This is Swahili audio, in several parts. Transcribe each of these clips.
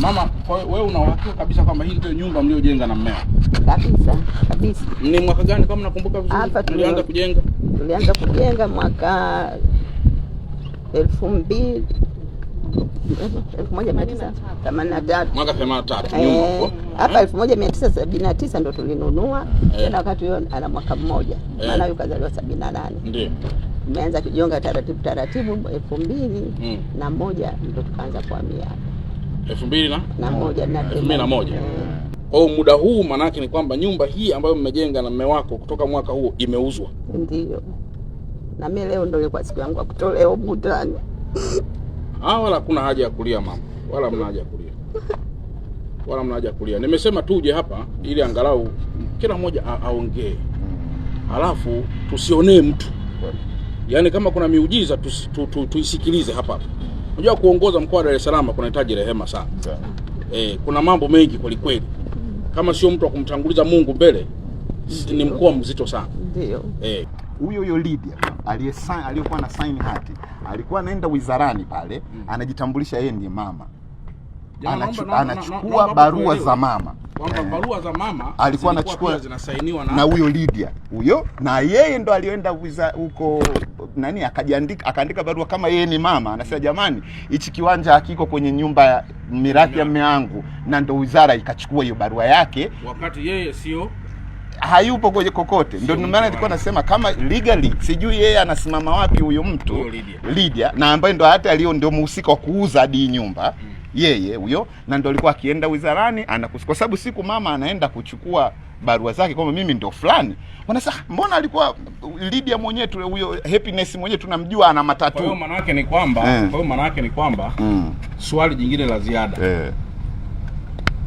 Mama, wewe una uhakika kabisa kwamba hii ndio nyumba mliojenga na mmeo? Kabisa, kabisa. Ni mwaka gani kama nakumbuka vizuri? Mlianza kujenga? Tulianza kujenga mwaka 1983. Mwaka 83 nyumba. Hapa 1979 ndo tulinunua. Tena wakati huo ana mwaka mmoja. Maana yuko kazaliwa 78. Ndio. Tumeanza kujenga taratibu 2001 ndo tukaanza kuhamia hapa. 2001. Kwa muda huu manake ni kwamba nyumba hii ambayo mmejenga na mume wako kutoka mwaka huo imeuzwa. Ndio. Na mimi leo ndio ilikuwa siku yangu ya kutolewa mutani. Wala kuna haja ya kulia mama. Wala mna haja ya kulia. Nimesema tuje hapa ili angalau kila mmoja aongee. Halafu tusionee mtu. Yaani kama kuna miujiza tuisikilize hapa. Unajua kuongoza mkoa wa Dar es Salaam kunahitaji rehema sana. Kuna mambo mengi kweli kweli. Kama sio mtu wa kumtanguliza Mungu mbele, ni mkoa mzito sana. Ndio. Huyo Lydia aliyokuwa na sign hati, alikuwa anaenda wizarani pale, anajitambulisha yeye ndiye mama. Anachukua barua za mama. Kwamba barua za mama alikuwa anachukua zinasainiwa na huyo Lydia. Huyo na yeye ndo alienda huko akaandika barua kama yeye ni mama. Anasema jamani, hichi kiwanja hakiko kwenye nyumba ya mirathi ya mume wangu, na ndo wizara ikachukua hiyo barua yake wakati yeye sio hayupo kwenye kokote. Ndio maana nilikuwa nasema kama legally sijui yeye anasimama wapi huyo mtu Lydia, na ambaye ndo hata ndio mhusika wa kuuza hadi nyumba. Yeye huyo, na ndio alikuwa akienda wizarani kwa sababu siku mama anaenda kuchukua barua zake kwamba mimi ndio fulani, wanasema mbona alikuwa Lydia mwenyewe huyo Happiness mwenyewe tunamjua ana matatu. Kwa hiyo maana yake ni kwamba swali jingine la ziada.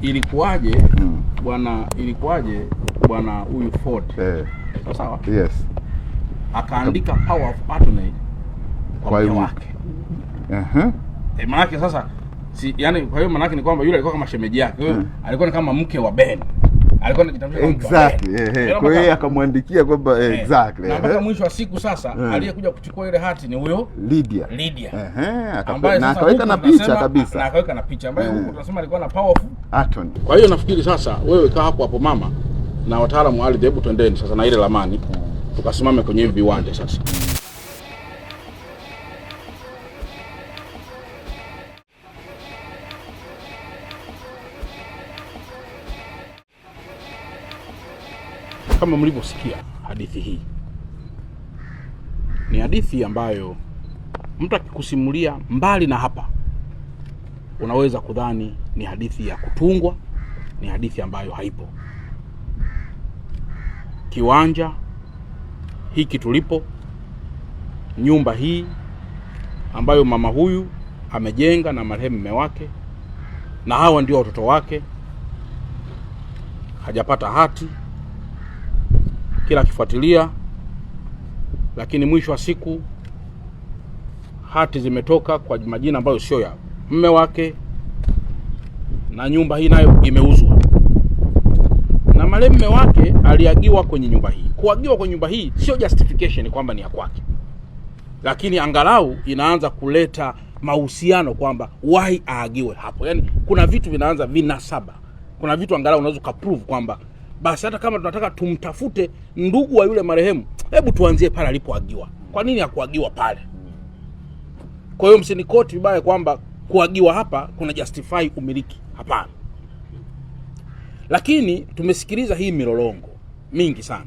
Ilikuwaje bwana huyu Ford? Sawa? Yes. Akaandika power of attorney kwa mke wake. Maana yake sasa yani, kwa hiyo maana yake ni kwamba yule alikuwa kama shemeji yake. Alikuwa ni kama mke wa Ben. Alikuwa anajitambulisha exactly. Kwa hiyo akamwandikia kwamba exactly. Na mpaka mwisho wa siku sasa aliyekuja kuchukua ile hati ni huyo Lydia. Na akaweka na picha kabisa. Na akaweka na picha ambayo huko tunasema alikuwa na power of attorney. Kwa hiyo nafikiri sasa wewe kaa hapo mama na wataalamu wa ardhi, hebu twendeni sasa na ile lamani tukasimame kwenye hivi viwanja sasa. Kama mlivyosikia, hadithi hii ni hadithi ambayo mtu akikusimulia mbali na hapa unaweza kudhani ni hadithi ya kutungwa, ni hadithi ambayo haipo. Kiwanja hiki tulipo, nyumba hii ambayo mama huyu amejenga na marehemu mume wake, na hawa ndio watoto wake, hajapata hati kila kifuatilia, lakini mwisho wa siku hati zimetoka kwa majina ambayo sio ya mume wake, na nyumba hii nayo imeuzwa. Na marehemu mume wake aliagiwa kwenye nyumba hii. Kuagiwa kwenye nyumba hii sio justification kwamba ni ya kwake, lakini angalau inaanza kuleta mahusiano kwamba why aagiwe hapo. Yaani kuna vitu vinaanza vinasaba. Kuna vitu angalau unaweza kuprove kwamba basi hata kama tunataka tumtafute ndugu wa yule marehemu, hebu tuanzie pale alipoagiwa. Kwa nini hakuagiwa pale? Kwa hiyo msinikoti vibaya kwamba kuagiwa hapa kuna justify umiliki. Hapana. Lakini tumesikiliza hii milolongo mingi sana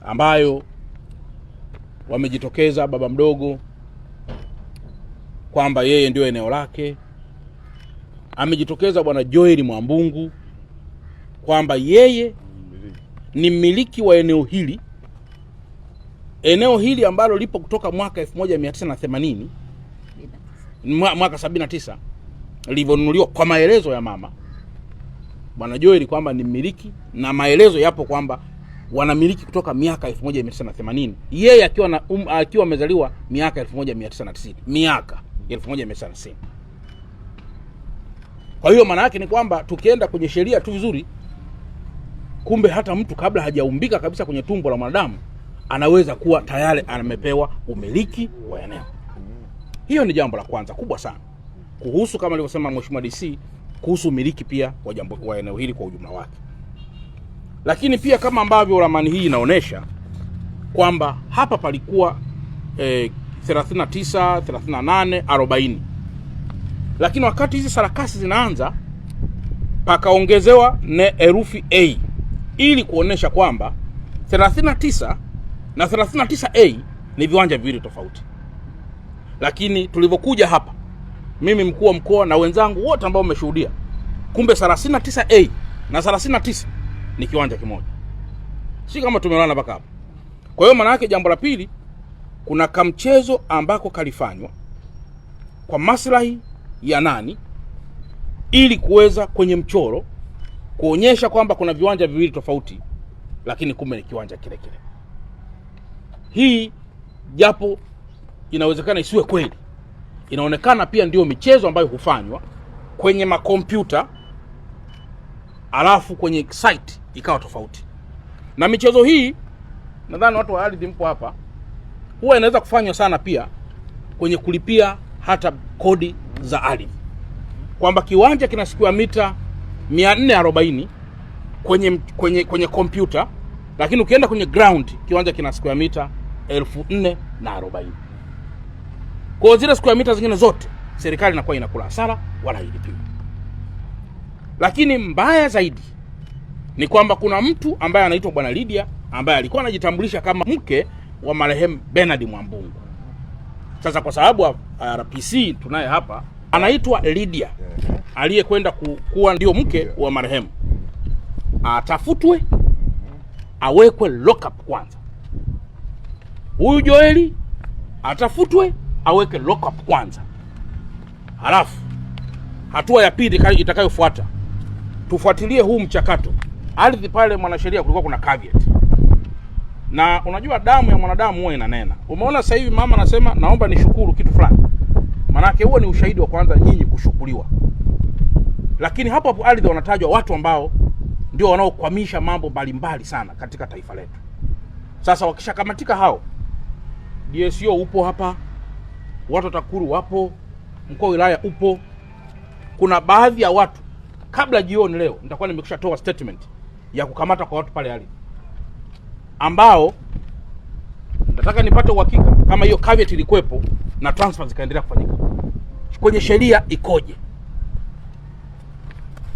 ambayo wamejitokeza baba mdogo kwamba yeye ndio eneo lake. Amejitokeza bwana Joel Mwambungu kwamba yeye ni mmiliki wa eneo hili ambalo lipo kutoka mwaka 1980 mwaka 79 lilivyonunuliwa kwa maelezo ya mama bwana Joel kwamba ni mmiliki, na maelezo yapo kwamba wanamiliki kutoka miaka 1980, yeye akiwa amezaliwa miaka 1990, miaka 1990. Kwa hiyo maana yake ni kwamba tukienda kwenye sheria tu vizuri, kumbe hata mtu kabla hajaumbika kabisa kwenye tumbo la mwanadamu anaweza kuwa tayari amepewa umiliki wa eneo. Hiyo ni jambo la kwanza kubwa sana. kuhusu kama alivyosema Mheshimiwa DC kuhusu umiliki pia wa eneo hili kwa ujumla wake. Lakini pia kama ambavyo ramani hii inaonesha kwamba hapa palikuwa 39, 38, 40. Lakini wakati hizi sarakasi zinaanza pakaongezewa herufi A ili kuonesha kwamba 39 na 39A ni viwanja viwili tofauti. Lakini tulivyokuja hapa, mimi mkuu wa mkoa na wenzangu wote ambao wameshuhudia, kumbe 39A na 39 ni kiwanja kimoja. Si kama tumeona mpaka hapa. Kwa hiyo maana yake jambo la pili, kuna kamchezo ambako kalifanywa kwa maslahi ya nani ili kuweza kwenye mchoro kuonyesha kwamba kuna viwanja viwili tofauti, lakini kumbe ni kiwanja kile kile. Hii japo inawezekana isiwe kweli, inaonekana pia ndio michezo ambayo hufanywa kwenye makompyuta alafu kwenye site ikawa tofauti. Na michezo hii nadhani watu wa ardhi mpo hapa, huwa inaweza kufanywa sana pia kwenye kulipia hata kodi za ardhi. Kwamba kiwanja kina square mita 440 kwenye kompyuta, lakini ukienda kwenye ground kiwanja kina square mita 1440. Kwa zile square mita zingine zote serikali inakuwa inakula hasara wala hailipi. Lakini mbaya zaidi ni kwamba kuna mtu ambaye anaitwa Bwana Lydia ambaye alikuwa anajitambulisha kama mke wa marehemu Bernard Mwambungu. Sasa kwa sababu RPC tunaye hapa anaitwa Lydia aliyekwenda kuwa ndio mke wa marehemu, atafutwe awekwe lock up kwanza. Huyu Joeli atafutwe aweke lock up kwanza. Halafu hatua ya pili itakayofuata, tufuatilie huu mchakato. Ardhi pale mwanasheria kulikuwa kuna caveat. Na unajua damu ya mwanadamu huwa inanena. Umeona sasa hivi mama anasema naomba nishukuru kitu fulani. Maana yake huo ni ushahidi wa kwanza nyinyi kushukuriwa. Lakini hapo ardhi wanatajwa watu ambao ndio wanaokwamisha mambo mbalimbali sana katika taifa letu. Sasa wakishakamatika hao, DSO upo hapa, watu TAKUKURU wapo, mkuu wa wilaya upo. Kuna baadhi ya watu kabla jioni leo nitakuwa nimekushatoa statement ya kukamata kwa watu pale ardhi, ambao nataka nipate uhakika kama hiyo caveat ilikuwepo na transfer zikaendelea kufanyika. Kwenye sheria ikoje?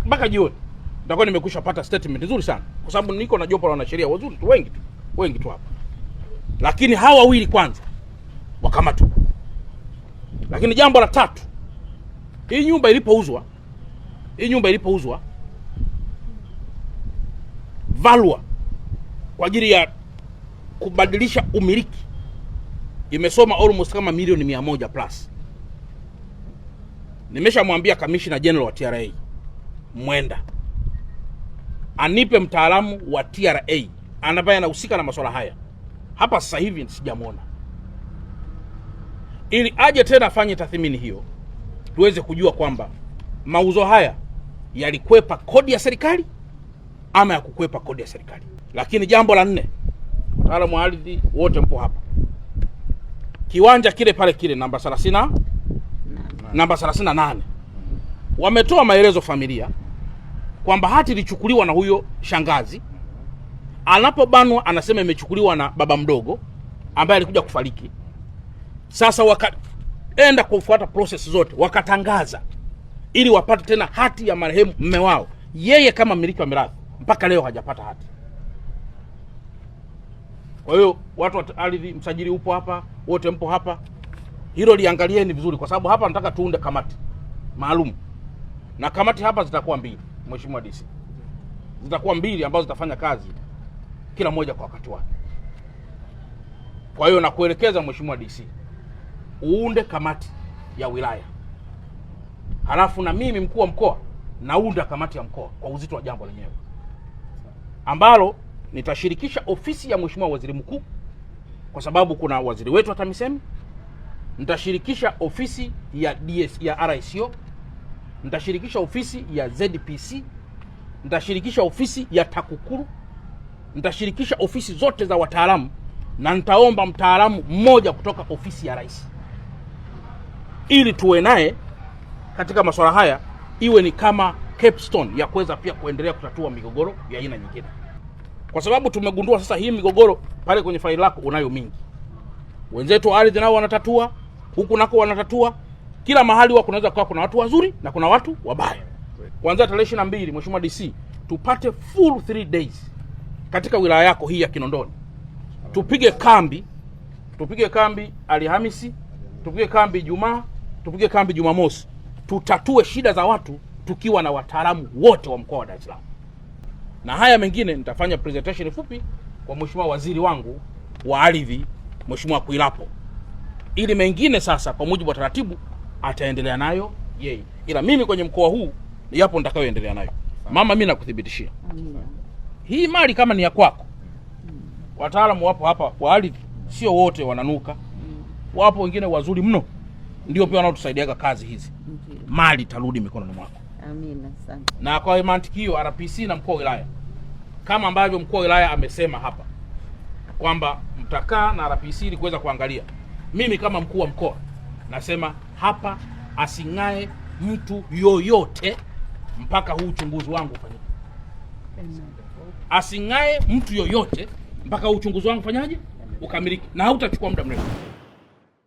Mpaka jioni nitakuwa nimekushapata statement nzuri sana, kwa sababu niko na jopo la wanasheria wazuri tu, wengi tu hapa. Lakini hawa wawili kwanza wakamatwa. Lakini jambo la tatu, hii nyumba ilipouzwa valua kwa ajili ya kubadilisha umiliki imesoma almost kama milioni 100 plus. Nimeshamwambia Commissioner General wa TRA Mwenda anipe mtaalamu wa TRA ambaye anahusika na masuala haya. Hapa sasa hivi sijamuona, ili aje tena afanye tathmini hiyo tuweze kujua kwamba mauzo haya yalikwepa kodi ya serikali ama ya kukwepa kodi ya serikali. Lakini jambo la 4, wataalamu wa ardhi wote mpo hapa, kiwanja kile pale kile namba 38 wametoa maelezo familia kwamba hati ilichukuliwa na huyo shangazi. Anapobanwa anasema imechukuliwa na baba mdogo ambaye alikuja kufariki. Sasa wakaenda kufuata process zote, wakatangaza ili wapate tena hati ya marehemu mume wao, yeye kama mmiliki wa mirathi. Mpaka leo hajapata hati. Kwa hiyo watu wa ardhi, msajili upo hapa, wote mpo hapa, hilo liangalieni vizuri, kwa sababu hapa nataka tuunde kamati maalum. Na kamati hapa zitakuwa 2, Mheshimiwa DC. Zitakuwa 2 ambazo zitafanya kazi kila moja kwa wakati wake. Kwa hiyo nakuelekeza Mheshimiwa DC, uunde kamati ya wilaya. Halafu na mimi mkuu wa mkoa naunda kamati ya mkoa kwa uzito wa jambo lenyewe, ambalo nitashirikisha ofisi ya Mheshimiwa Waziri Mkuu, kwa sababu kuna waziri wetu wa TAMISEMI. Nitashirikisha ofisi ya ya RICO, nitashirikisha ofisi ya ZPC, nitashirikisha ofisi ya TAKUKURU, nitashirikisha ofisi zote za wataalamu, na nitaomba mtaalamu mmoja kutoka ofisi ya rais, ili tuwe naye katika masuala haya iwe ni kama capstone ya kuweza pia kuendelea kutatua migogoro ya aina nyingine, kwa sababu tumegundua sasa hii migogoro pale kwenye faili lako unayo mingi. Wenzetu wa ardhi nao wanatatua, huku nako wanatatua. Kila mahali huwa kunaweza kuwa kuna watu wazuri na kuna watu wabaya. Kuanzia tarehe 22 Mheshimiwa DC tupate full 3 days katika wilaya yako hii ya Kinondoni. Tupige kambi Alhamisi, tupige kambi Ijumaa, tupige kambi Jumamosi. Tutatue shida za watu tukiwa na wataalamu wote wa mkoa wa Dar es Salaam. Na haya mengine nitafanya presentation fupi kwa Mheshimiwa waziri wangu wa ardhi, Mheshimiwa Kuilapo. Ili mengine sasa kwa mujibu wa taratibu ataendelea nayo yeye. Ila mimi kwenye mkoa huu yapo nitakayoendelea nayo. Mama, mimi nakuthibitishia. Hii mali kama ni ya kwako. Wataalamu wapo hapa wa ardhi, sio wote wananuka. Wapo wengine wazuri mno. Ndio pia wanaotusaidia kazi hizi. Mali tarudi mikononi mwako. Amina sana. Na kwa mantiki hiyo RPC na mkuu wa wilaya, kama ambavyo mkuu wa wilaya amesema hapa kwamba mtakaa na RPC ili kuweza kuangalia, mimi kama mkuu wa mkoa nasema hapa asing'ae mtu yoyote mpaka huu uchunguzi wangu ufanyike. Asing'ae mtu yoyote mpaka uchunguzi wangu ufanyaje? Ukamilike. Na hautachukua muda mrefu.